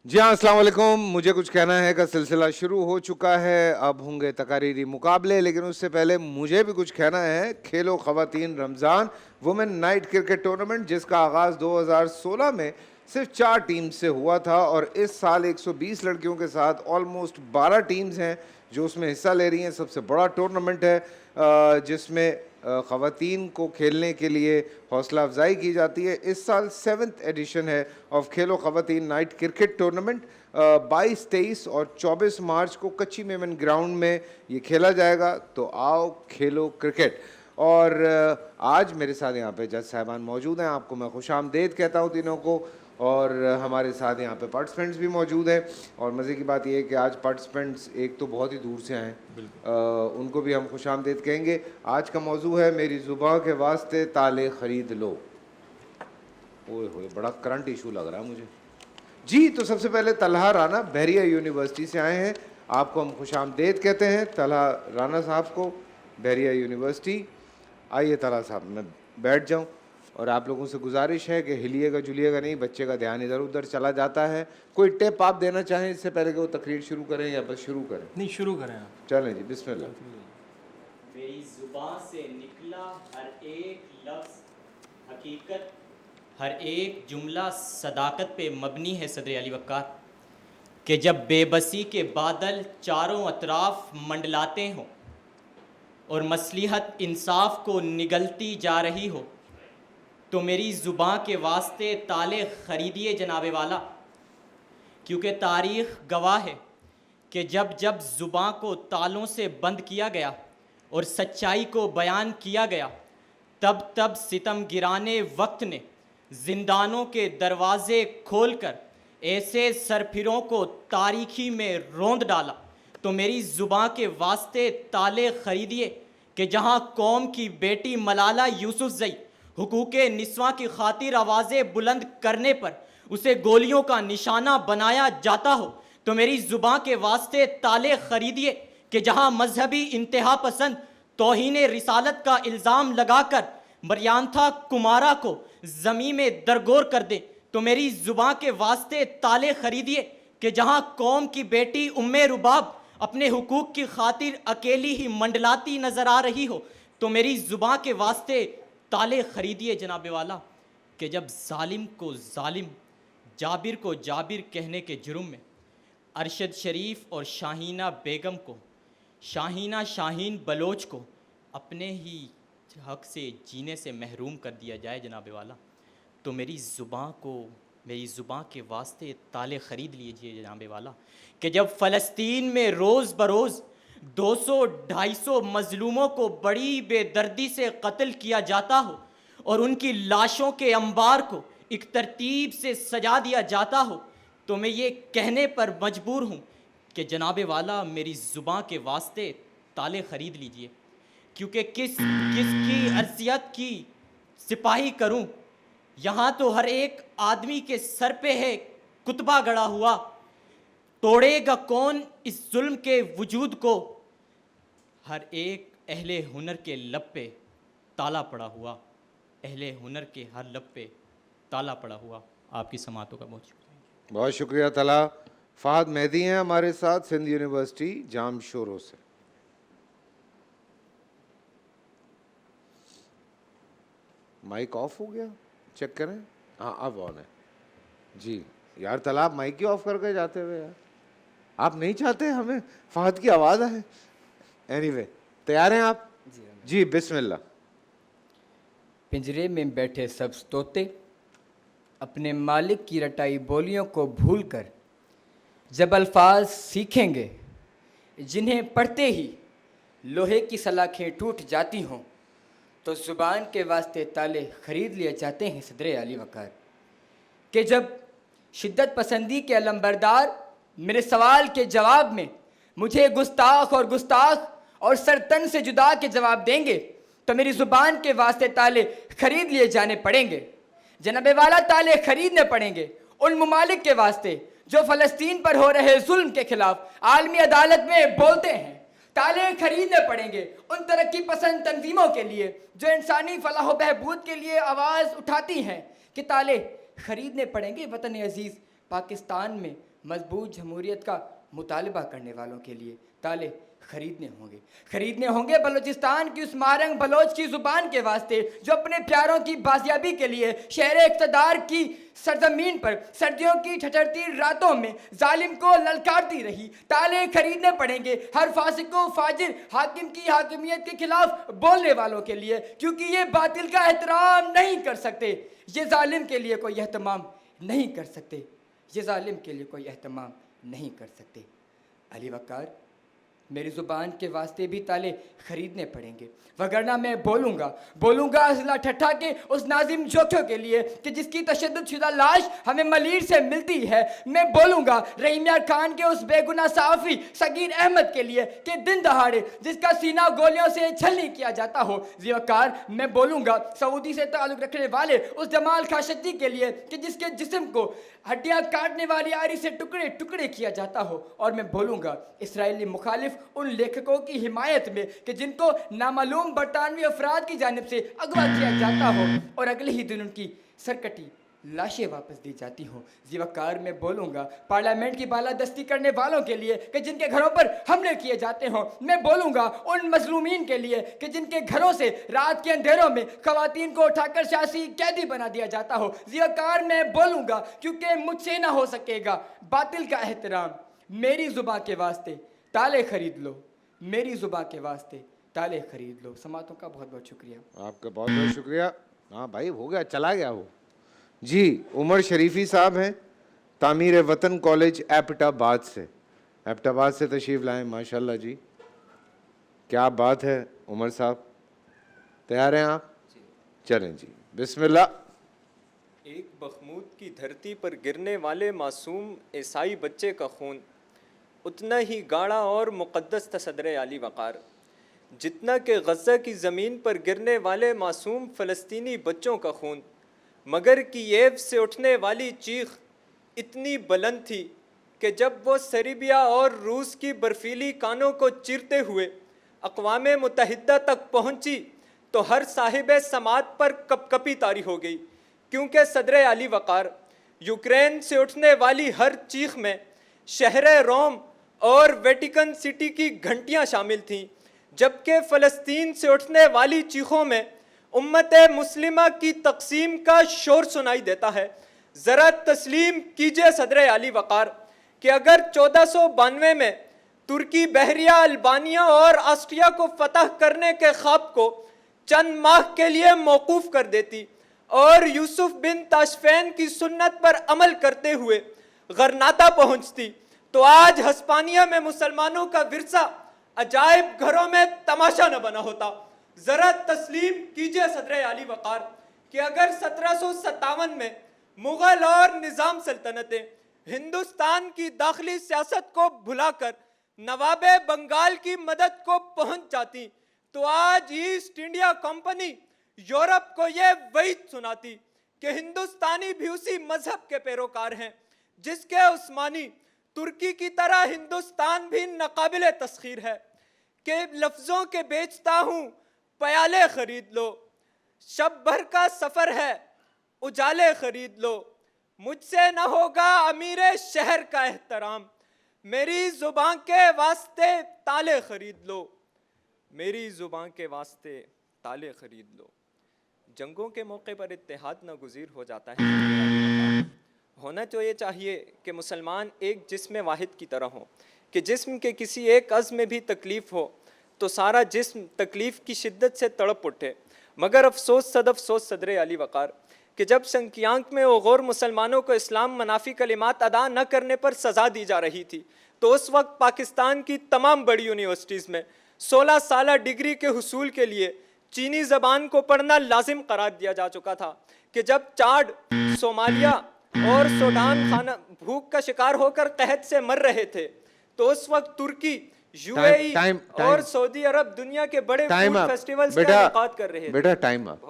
جی ہاں، السلام علیکم. مجھے کچھ کہنا ہے کا سلسلہ شروع ہو چکا ہے. اب ہوں گے تقاریری مقابلے، لیکن اس سے پہلے مجھے بھی کچھ کہنا ہے. کھیلو خواتین رمضان وومن نائٹ کرکٹ ٹورنامنٹ، جس کا آغاز 2016 میں صرف 4 ٹیم سے ہوا تھا، اور اس سال 120 لڑکیوں کے ساتھ آلموسٹ 12 ٹیمز ہیں جو اس میں حصہ لے رہی ہیں. سب سے بڑا ٹورنامنٹ ہے جس میں خواتین کو کھیلنے کے لیے حوصلہ افزائی کی جاتی ہے. اس سال 7th ایڈیشن ہے آف کھیلو خواتین نائٹ کرکٹ ٹورنامنٹ. 22، 23 اور 24 مارچ کو کچی میمن گراؤنڈ میں یہ کھیلا جائے گا. تو آؤ کھیلو کرکٹ. اور آج میرے ساتھ یہاں پہ جج صاحبان موجود ہیں. آپ کو میں خوش آمدید کہتا ہوں تینوں کو. اور ہمارے ساتھ یہاں پہ پارٹیسپینٹس بھی موجود ہیں. اور مزے کی بات یہ ہے کہ آج پارٹیسپینٹس ایک تو بہت ہی دور سے آئے ہیں، ان کو بھی ہم خوش آمدید کہیں گے. آج کا موضوع ہے میری زباں کے واسطے تالے خرید لو. اوئے ہوئے، بڑا کرنٹ ایشو لگ رہا ہے مجھے. جی تو سب سے پہلے طلحہ رانا بحریہ یونیورسٹی سے آئے ہیں. آپ کو ہم خوش آمدید کہتے ہیں طلحہ رانا صاحب کو، بحریہ یونیورسٹی. آئیے طلحہ صاحب، میں بیٹھ جاؤں. اور آپ لوگوں سے گزارش ہے کہ ہلیے گا جلیے گا نہیں، بچے کا دھیان ادھر ادھر چلا جاتا ہے. کوئی ٹپ آپ دینا چاہیں اس سے پہلے کہ وہ تقریر شروع کریں، یا بس شروع کریں؟ نہیں، شروع کریں آپ. چلیں جی، بسم اللہ. میری زبان سے نکلا ہر ایک لفظ حقیقت، ہر ایک جملہ صداقت پہ مبنی ہے صدر علی وقار. کہ جب بے بسی کے بادل چاروں اطراف منڈلاتے ہوں اور مصلحت انصاف کو نگلتی جا رہی ہو، تو میری زبان کے واسطے تالے خریدیے جناب والا. کیونکہ تاریخ گواہ ہے کہ جب جب زبان کو تالوں سے بند کیا گیا اور سچائی کو بیان کیا گیا، تب تب ستم گرانے وقت نے زندانوں کے دروازے کھول کر ایسے سرپھروں کو تاریکی میں روند ڈالا. تو میری زبان کے واسطے تالے خریدیے کہ جہاں قوم کی بیٹی ملالہ یوسفزئی حقوق نسواں کی خاطر آوازیں بلند کرنے پر اسے گولیوں کا نشانہ بنایا جاتا ہو، تو میری زبان کے واسطے تالے خریدیے کہ جہاں مذہبی انتہا پسند توہین رسالت کا الزام لگا کر مریانتھا کمارا کو زمین میں درگور کر دے، تو میری زبان کے واسطے تالے خریدیے کہ جہاں قوم کی بیٹی ام رباب اپنے حقوق کی خاطر اکیلی ہی منڈلاتی نظر آ رہی ہو، تو میری زبان کے واسطے تالے خریدیے جناب والا. کہ جب ظالم کو ظالم، جابر کو جابر کہنے کے جرم میں ارشد شریف اور شاہینہ بیگم کو، شاہینہ شاہین بلوچ کو اپنے ہی حق سے جینے سے محروم کر دیا جائے جناب والا، تو میری زبان کے واسطے تالے خرید لیجئے جناب والا. کہ جب فلسطین میں روز بروز 200-250 مظلوموں کو بڑی بے دردی سے قتل کیا جاتا ہو اور ان کی لاشوں کے انبار کو ایک ترتیب سے سجا دیا جاتا ہو، تو میں یہ کہنے پر مجبور ہوں کہ جناب والا میری زبان کے واسطے تالے خرید لیجئے. کیونکہ کس کی ارضیت کی سپاہی کروں، یہاں تو ہر ایک آدمی کے سر پہ ہے کتبہ گڑا ہوا. توڑے گا کون اس ظلم کے وجود کو، ہر ایک اہل ہنر کے لب پہ تالا پڑا ہوا، اہل ہنر کے ہر لب پہ تالا پڑا ہوا. آپ کی سماعتوں کا بہت شکریہ. بہت شکریہ طلحہ. فہد مہدی ہیں ہمارے ساتھ، سندھ یونیورسٹی جام شورو سے. مائک آف ہو گیا، چیک کریں. ہاں اب آن ہے. جی یار طلحہ، آپ مائک ہی آف کر کے جاتے ہوئے یار. آپ نہیں چاہتے ہمیں فہد کی آواز آئے؟ اینی وے، تیار ہیں آپ؟ جی بسم اللہ. پنجرے میں بیٹھے سبز طوطے اپنے مالک کی رٹائی بولیوں کو بھول کر جب الفاظ سیکھیں گے جنہیں پڑھتے ہی لوہے کی سلاخیں ٹوٹ جاتی ہوں، تو زبان کے واسطے تالے خرید لیے جاتے ہیں صدر علی وقار. کہ جب شدت پسندی کے علمبردار میرے سوال کے جواب میں مجھے گستاخ اور سرتن سے جدا کے جواب دیں گے، تو میری زبان کے واسطے تالے خرید لیے جانے پڑیں گے. جناب والا تالے خریدنے پڑیں گے ان ممالک کے واسطے جو فلسطین پر ہو رہے ظلم کے خلاف عالمی عدالت میں بولتے ہیں. تالے خریدنے پڑیں گے ان ترقی پسند تنظیموں کے لیے جو انسانی فلاح و بہبود کے لیے آواز اٹھاتی ہیں، کہ تالے خریدنے پڑیں گے وطن عزیز پاکستان میں मजबूत जमहूरियत का मुतालबा करने वालों के लिए ताले खरीदने होंगे बलूचिस्तान की उस मारंग बलोच की ज़ुबान के वास्ते जो अपने प्यारों की बाजियाबी के लिए शहर इक़्तिदार की सरजमीन पर सर्दियों की ठठरती रातों में जालिम को ललकारती रही। ताले खरीदने पड़ेंगे हर फासिक व फाजिर हाकिम की हाकिमियत के खिलाफ बोलने वालों के लिए, क्योंकि ये बातिल का एहतराम नहीं कर सकते, ये जालिम के लिए कोई एहतमाम नहीं कर सकते, ये जालिम के लिए कोई एहतमाम नहीं कर सकते। अली वक़ार, मेरी ज़ुबान के वास्ते भी ताले खरीदने पड़ेंगे, वगरना मैं बोलूँगा असला ठट्ठा के उस नाजिम जोखियों के लिए कि जिसकी तशद्दुद शुदा लाश हमें मलीर से मिलती है। मैं बोलूँगा रहीम यार खान के उस बेगुनाह सहाफ़ी सगीर अहमद के लिए कि दिन दहाड़े जिसका सीना गोलियों से छलनी किया जाता हो। ज़ियाकार, मैं बोलूँगा सऊदी से ताल्लुक़ रखने वाले उस जमाल खाशक्ती के लिए कि जिसके जिस्म को हड्डियाँ काटने वाली आरी से टुकड़े टुकड़े किया जाता हो। और मैं बोलूँगा इसराइली मुखालिफ उन लेखकों की हिमायत में कि जिनको नामालूम बरतानवी अफराद की जानिब से अगवा किया जाता हो और अगले ही दिन उनकी सरकटी लाशें वापस दी जाती हो। ज़िवाकार, में बोलूँगा पार्लियामेंट की बालादस्ती करने वालों के लिए कि जिनके घरों पर हमले किए जाते हों। मैं बोलूँगा उन मजलूमीन के लिए कि जिनके घरों से रात के अंधेरों में ख़वातीन को उठाकर सियासी कैदी बना दिया जाता हो। ज़िवाकार, मैं बोलूँगा क्योंकि मुझसे ना हो सकेगा बातिल का एहतराम। मेरी ज़ुबान के वास्ते ताले खरीद लो, मेरी ज़ुबान के वास्ते ताले खरीद लो। समातों का बहुत बहुत शुक्रिया। आपका बहुत बहुत शुक्रिया। हाँ भाई, हो गया, चला गया वो। जी, उमर शरीफी साहब हैं तामीर वतन कॉलेज एबटाबाद से। एबटाबाद से तशरीफ़ लाएं। माशाल्लाह जी, क्या बात है। उमर साहब तैयार हैं आप? चलें जी, बिस्मिल्लाह। एक बखमूद की धरती पर गिरने वाले मासूम ईसाई बच्चे का खून उतना ही गाढ़ा और मुक़द्दस था सदर आली वक़ार, जितना कि गज़ा की ज़मीन पर गिरने वाले मासूम फ़लस्तीनी बच्चों का खून। मगर की येव से उठने वाली चीख इतनी बुलंद थी कि जब वो सेर्बिया और रूस की बर्फीली कानों को चीरते हुए अक़वाम मुत्तहिदा तक पहुंची तो हर साहिब समात पर कपकपी तारी हो गई, क्योंकि सदर आली वक़ार यूक्रेन से उठने वाली हर चीख में शहर रोम और वेटिकन सिटी की घंटियां शामिल थीं, जबकि फ़लस्तीन से उठने वाली चीखों में उम्मत मुस्लिमा की तकसीम का शोर सुनाई देता है। ज़रा तस्लीम कीजिए सदर आली वक़ार कि अगर 1492 में तुर्की बहरिया अल्बानिया और ऑस्ट्रिया को फतह करने के ख्वाब को चंद माह के लिए मौकूफ़ कर देती और यूसुफ बिन ताशफैन की सुन्नत पर अमल करते हुए गरनाता पहुंचती, तो आज हस्पानिया में मुसलमानों का विरसा अजायब घरों में तमाशा न बना होता। ज़रा तस्लीम कीजिए सदर आली वक़ार कि अगर 1757 में मुग़ल और निज़ाम सल्तनतें हिंदुस्तान की दाखिली सियासत को भुलाकर नवाबे बंगाल की मदद को पहुंच जाती, तो आज ईस्ट इंडिया कंपनी यूरोप को यह वईद सुनाती कि हिंदुस्तानी भी उसी मजहब के पैरोकार हैं जिसके उस्मानी तुर्की की तरह हिंदुस्तान भी नाकाबिले तस्खीर है। कि लफ्ज़ों के बेचता हूँ प्याले खरीद लो, शब भर का सफ़र है उजाले खरीद लो, मुझसे न होगा अमीरे शहर का एहतराम, मेरी ज़ुबान के वास्ते ताले खरीद लो, मेरी ज़ुबान के वास्ते ताले खरीद लो। जंगों के मौके पर इत्तेहाद नागुज़ीर हो जाता है। होना तो ये चाहिए कि मुसलमान एक जिस्म वाहिद की तरह हो, कि जिस्म के किसी एक अज़्म में भी तकलीफ़ हो तो सारा जिस्म तकलीफ़ की शिद्दत से तड़प उठे। मगर अफसोस सदफ़सोस सदर आली वक़ार कि जब संकियांक में वो गौर मुसलमानों को इस्लाम मनाफी कलिमात अदा न करने पर सज़ा दी जा रही थी, तो उस वक्त पाकिस्तान की तमाम बड़ी यूनिवर्सिटीज़ में 16 साला डिग्री के हुसूल के लिए चीनी ज़बान को पढ़ना लाजिम करार दिया जा चुका था। कि जब चाड, सोमालिया और सूडान खाना भूख का शिकार होकर कहत से मर रहे थे, तो उस वक्त तुर्की, यूएई और सऊदी अरब दुनिया के बड़े फूड फेस्टिवल्स का इनेकाद कर रहे थे। बेटा टाइम अप।